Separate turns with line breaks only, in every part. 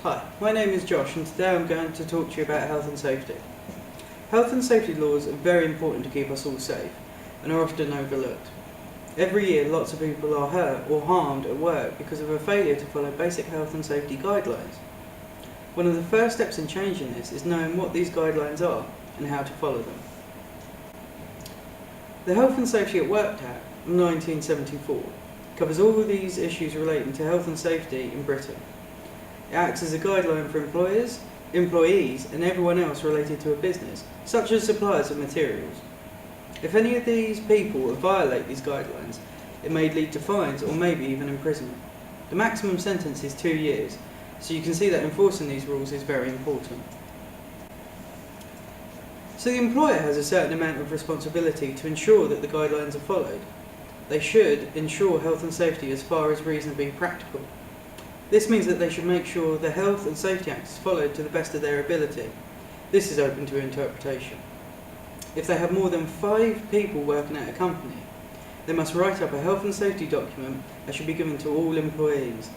Hi, my name is Josh and today I'm going to talk to you about health and safety. Health and safety laws are very important to keep us all safe and are often overlooked. Every year lots of people are hurt or harmed at work because of a failure to follow basic health and safety guidelines. One of the first steps in changing this is knowing what these guidelines are and how to follow them. The Health and Safety at Work Act of 1974 covers all of these issues relating to health and safety in Britain. It acts as a guideline for employers, employees and everyone else related to a business, such as suppliers of materials. If any of these people violate these guidelines, it may lead to fines or maybe even imprisonment. The maximum sentence is 2 years, so you can see that enforcing these rules is very important. So the employer has a certain amount of responsibility to ensure that the guidelines are followed. They should ensure health and safety as far as reasonably practical. This means that they should make sure the Health and Safety Act is followed to the best of their ability. This is open to interpretation. If they have more than 5 people working at a company, they must write up a health and safety document that should be given to all employees.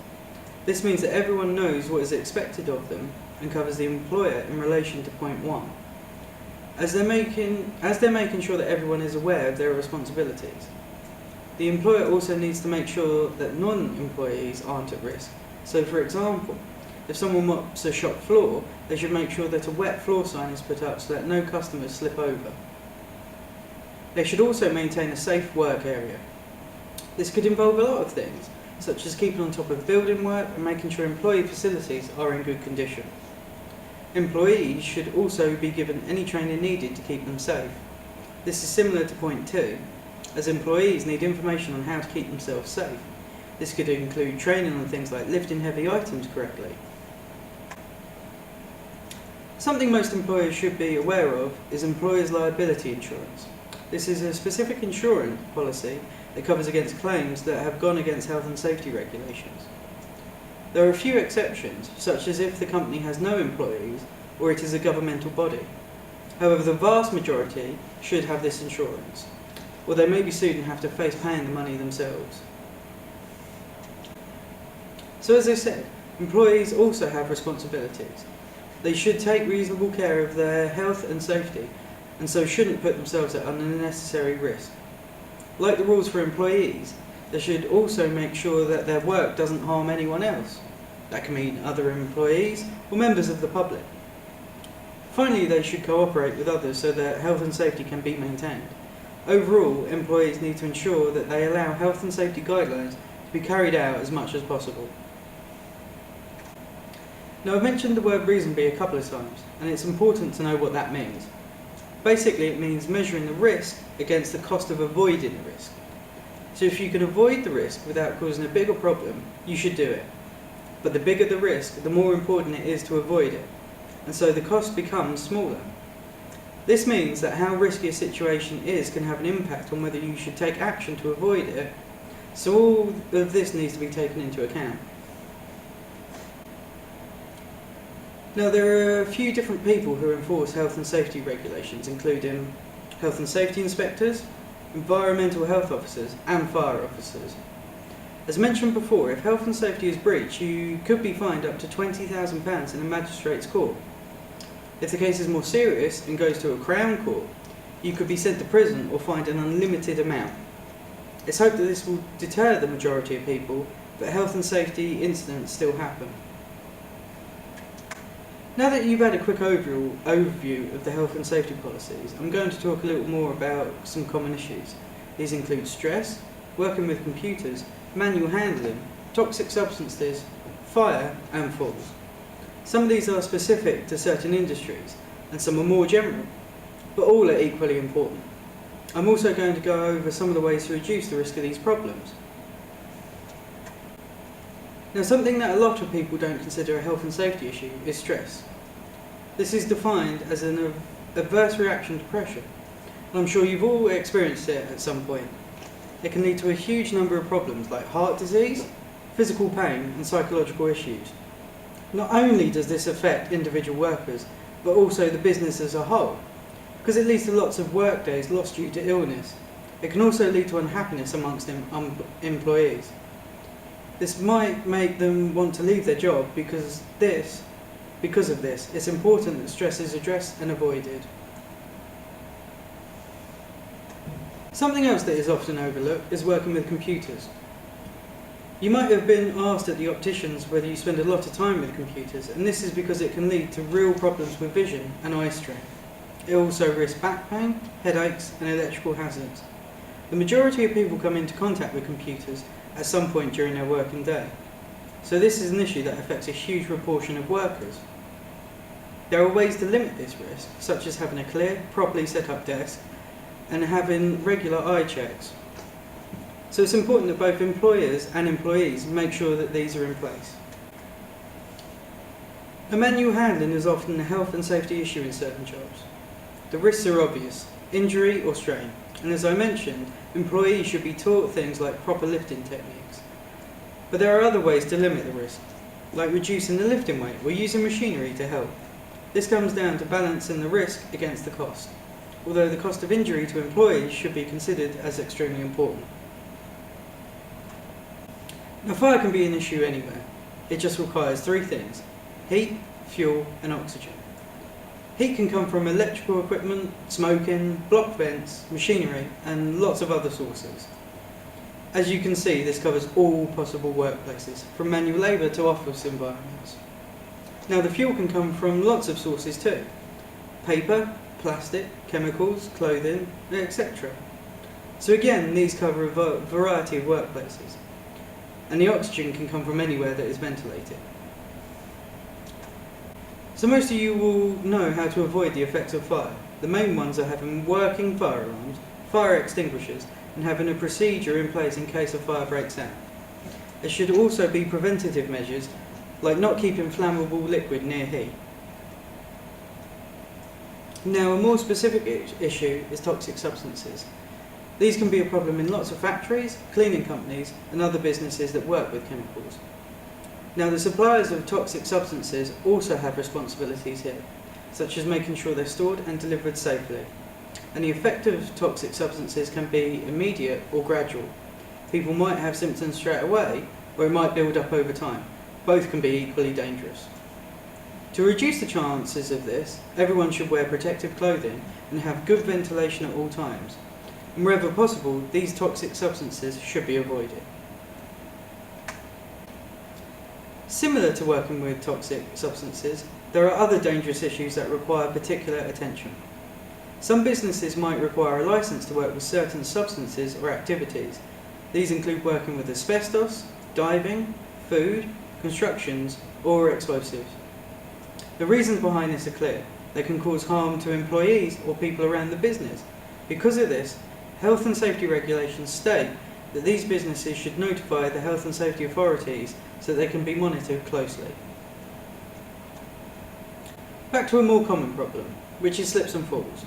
This means that everyone knows what is expected of them and covers the employer in relation to point 1. As they're making sure that everyone is aware of their responsibilities. The employer also needs to make sure that non-employees aren't at risk. So for example, if someone mops a shop floor, they should make sure that a wet floor sign is put up so that no customers slip over. They should also maintain a safe work area. This could involve a lot of things, such as keeping on top of building work and making sure employee facilities are in good condition. Employees should also be given any training needed to keep them safe. This is similar to point 2, as employees need information on how to keep themselves safe. This could include training on things like lifting heavy items correctly. Something most employers should be aware of is employers' liability insurance. This is a specific insurance policy that covers against claims that have gone against health and safety regulations. There are a few exceptions, such as if the company has no employees or it is a governmental body. However, the vast majority should have this insurance, or they may be sued and have to face paying the money themselves. So as I said, employees also have responsibilities. They should take reasonable care of their health and safety, and so shouldn't put themselves at unnecessary risk. Like the rules for employees, they should also make sure that their work doesn't harm anyone else. That can mean other employees or members of the public. Finally, they should cooperate with others so that health and safety can be maintained. Overall, employees need to ensure that they allow health and safety guidelines to be carried out as much as possible. Now, I've mentioned the word reasonably a couple of times, and it's important to know what that means. Basically, it means measuring the risk against the cost of avoiding the risk. So if you can avoid the risk without causing a bigger problem, you should do it. But the bigger the risk, the more important it is to avoid it, and so the cost becomes smaller. This means that how risky a situation is can have an impact on whether you should take action to avoid it, so all of this needs to be taken into account. Now, there are a few different people who enforce health and safety regulations, including health and safety inspectors, environmental health officers and fire officers. As mentioned before, if health and safety is breached, you could be fined up to £20,000 in a magistrate's court. If the case is more serious and goes to a Crown Court, you could be sent to prison or fined an unlimited amount. It's hoped that this will deter the majority of people, but health and safety incidents still happen. Now that you've had a quick overview of the health and safety policies, I'm going to talk a little more about some common issues. These include stress, working with computers, manual handling, toxic substances, fire and falls. Some of these are specific to certain industries and some are more general, but all are equally important. I'm also going to go over some of the ways to reduce the risk of these problems. Now, something that a lot of people don't consider a health and safety issue is stress. This is defined as an adverse reaction to pressure, and I'm sure you've all experienced it at some point. It can lead to a huge number of problems like heart disease, physical pain and psychological issues. Not only does this affect individual workers, but also the business as a whole, because it leads to lots of work days lost due to illness. It can also lead to unhappiness amongst employees. This might make them want to leave their job because of this. It's important that stress is addressed and avoided. Something else that is often overlooked is working with computers. You might have been asked at the opticians whether you spend a lot of time with computers, and this is because it can lead to real problems with vision and eye strain. It also risks back pain, headaches and electrical hazards. The majority of people come into contact with computers at some point during their working day, so this is an issue that affects a huge proportion of workers. There are ways to limit this risk, such as having a clear, properly set up desk and having regular eye checks. So it's important that both employers and employees make sure that these are in place. A manual handling is often a health and safety issue in certain jobs. The risks are obvious: injury or strain. And as I mentioned, employees should be taught things like proper lifting techniques. But there are other ways to limit the risk, like reducing the lifting weight or using machinery to help. This comes down to balancing the risk against the cost, although the cost of injury to employees should be considered as extremely important. Now, fire can be an issue anywhere. It just requires three things: heat, fuel and oxygen. Heat can come from electrical equipment, smoking, block vents, machinery and lots of other sources. As you can see, this covers all possible workplaces, from manual labour to office environments. Now, the fuel can come from lots of sources too: paper, plastic, chemicals, clothing, etc. So again, these cover a variety of workplaces. And the oxygen can come from anywhere that is ventilated. So most of you will know how to avoid the effects of fire. The main ones are having working fire alarms, fire extinguishers, and having a procedure in place in case a fire breaks out. There should also be preventative measures, like not keeping flammable liquid near heat. Now, a more specific issue is toxic substances. These can be a problem in lots of factories, cleaning companies and other businesses that work with chemicals. Now, the suppliers of toxic substances also have responsibilities here, such as making sure they're stored and delivered safely. And the effect of toxic substances can be immediate or gradual. People might have symptoms straight away, or it might build up over time. Both can be equally dangerous. To reduce the chances of this, everyone should wear protective clothing and have good ventilation at all times. And wherever possible, these toxic substances should be avoided. Similar to working with toxic substances, there are other dangerous issues that require particular attention. Some businesses might require a license to work with certain substances or activities. These include working with asbestos, diving, food, constructions, or explosives. The reasons behind this are clear. They can cause harm to employees or people around the business. Because of this, health and safety regulations state that these businesses should notify the health and safety authorities so they can be monitored closely. Back to a more common problem, which is slips and falls.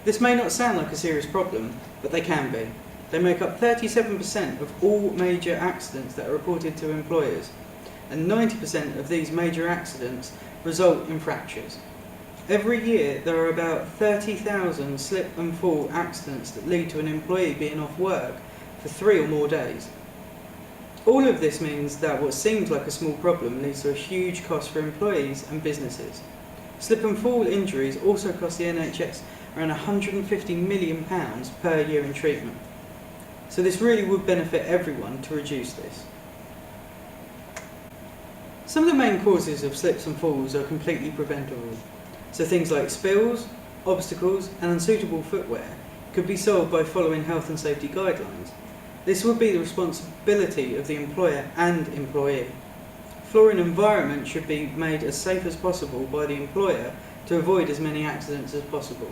This may not sound like a serious problem, but they can be. They make up 37% of all major accidents that are reported to employers, and 90% of these major accidents result in fractures. Every year there are about 30,000 slip and fall accidents that lead to an employee being off work for 3 or more days. All of this means that what seems like a small problem leads to a huge cost for employees and businesses. Slip and fall injuries also cost the NHS around £150 million per year in treatment. So this really would benefit everyone to reduce this. Some of the main causes of slips and falls are completely preventable. So things like spills, obstacles and unsuitable footwear could be solved by following health and safety guidelines. This would be the responsibility of the employer and employee. Flooring environment should be made as safe as possible by the employer to avoid as many accidents as possible.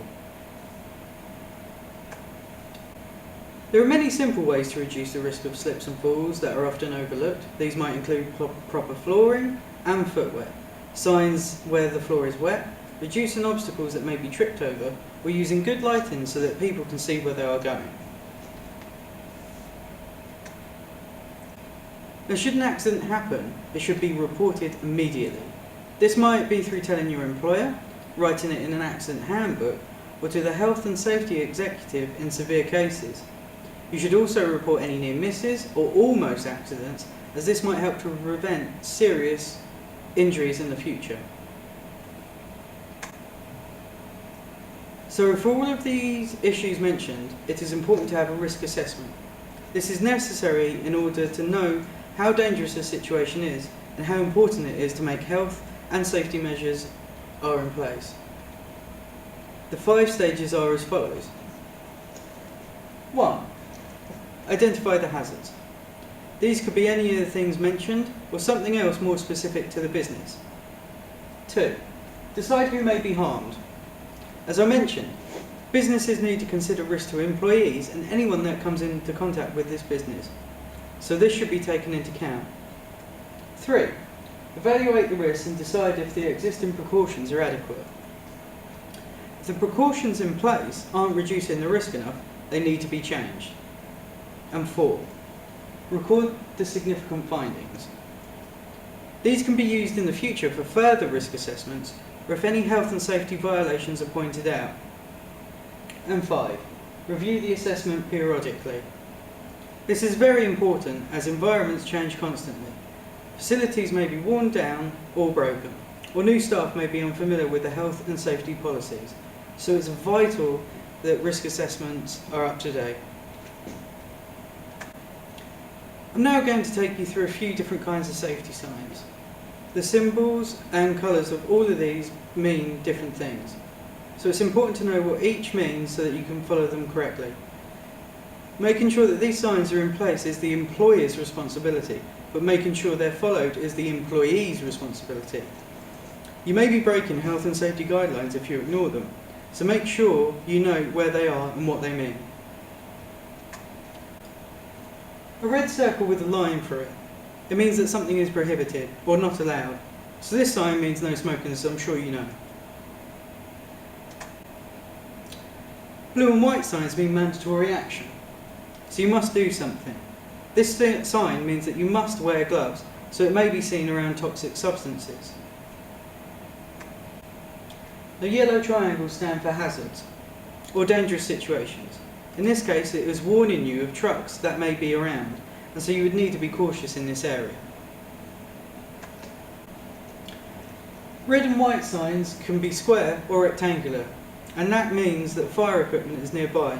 There are many simple ways to reduce the risk of slips and falls that are often overlooked. These might include proper flooring and footwear, signs where the floor is wet, reducing obstacles that may be tripped over, or using good lighting so that people can see where they are going. Now, should an accident happen, it should be reported immediately. This might be through telling your employer, writing it in an accident handbook, or to the health and safety executive in severe cases. You should also report any near misses or almost accidents as this might help to prevent serious injuries in the future. So for all of these issues mentioned, it is important to have a risk assessment. This is necessary in order to know how dangerous a situation is and how important it is to make health and safety measures are in place. The 5 stages are as follows. 1. Identify the hazards. These could be any of the things mentioned or something else more specific to the business. 2. Decide who may be harmed. As I mentioned, businesses need to consider risk to employees and anyone that comes into contact with this business, so this should be taken into account. 3. Evaluate the risks and decide if the existing precautions are adequate. If the precautions in place aren't reducing the risk enough, they need to be changed. And 4. Record the significant findings. These can be used in the future for further risk assessments or if any health and safety violations are pointed out. And 5. Review the assessment periodically. This is very important as environments change constantly. Facilities may be worn down or broken, or new staff may be unfamiliar with the health and safety policies, so it's vital that risk assessments are up to date. I'm now going to take you through a few different kinds of safety signs. The symbols and colours of all of these mean different things, so it's important to know what each means so that you can follow them correctly. Making sure that these signs are in place is the employer's responsibility, but making sure they're followed is the employee's responsibility. You may be breaking health and safety guidelines if you ignore them, so make sure you know where they are and what they mean. A red circle with a line through it. It means that something is prohibited or not allowed. So this sign means no smoking, as I'm sure you know. Blue and white signs mean mandatory action. So you must do something. This sign means that you must wear gloves, so it may be seen around toxic substances. The yellow triangles stand for hazards or dangerous situations. In this case, it is warning you of trucks that may be around, and so you would need to be cautious in this area. Red and white signs can be square or rectangular, and that means that fire equipment is nearby.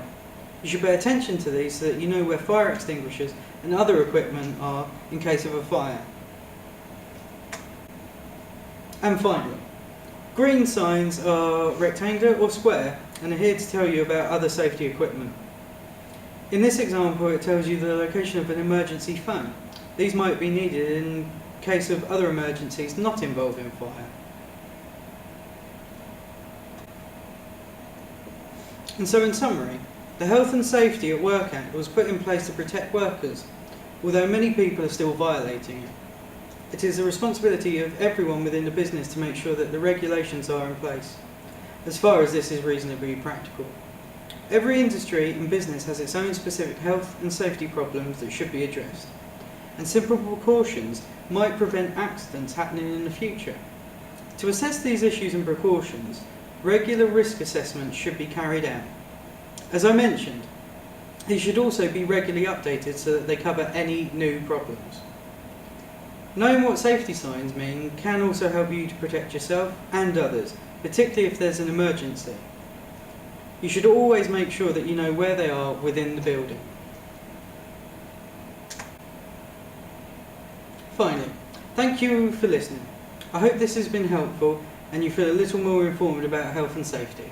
You should pay attention to these so that you know where fire extinguishers and other equipment are in case of a fire. And finally, green signs are rectangular or square and are here to tell you about other safety equipment. In this example, it tells you the location of an emergency phone. These might be needed in case of other emergencies not involving fire. And so in summary, the Health and Safety at Work Act was put in place to protect workers, although many people are still violating it. It is the responsibility of everyone within the business to make sure that the regulations are in place, as far as this is reasonably practical. Every industry and business has its own specific health and safety problems that should be addressed, and simple precautions might prevent accidents happening in the future. To assess these issues and precautions, regular risk assessments should be carried out. As I mentioned, these should also be regularly updated so that they cover any new problems. Knowing what safety signs mean can also help you to protect yourself and others, particularly if there's an emergency. You should always make sure that you know where they are within the building. Finally, thank you for listening. I hope this has been helpful and you feel a little more informed about health and safety.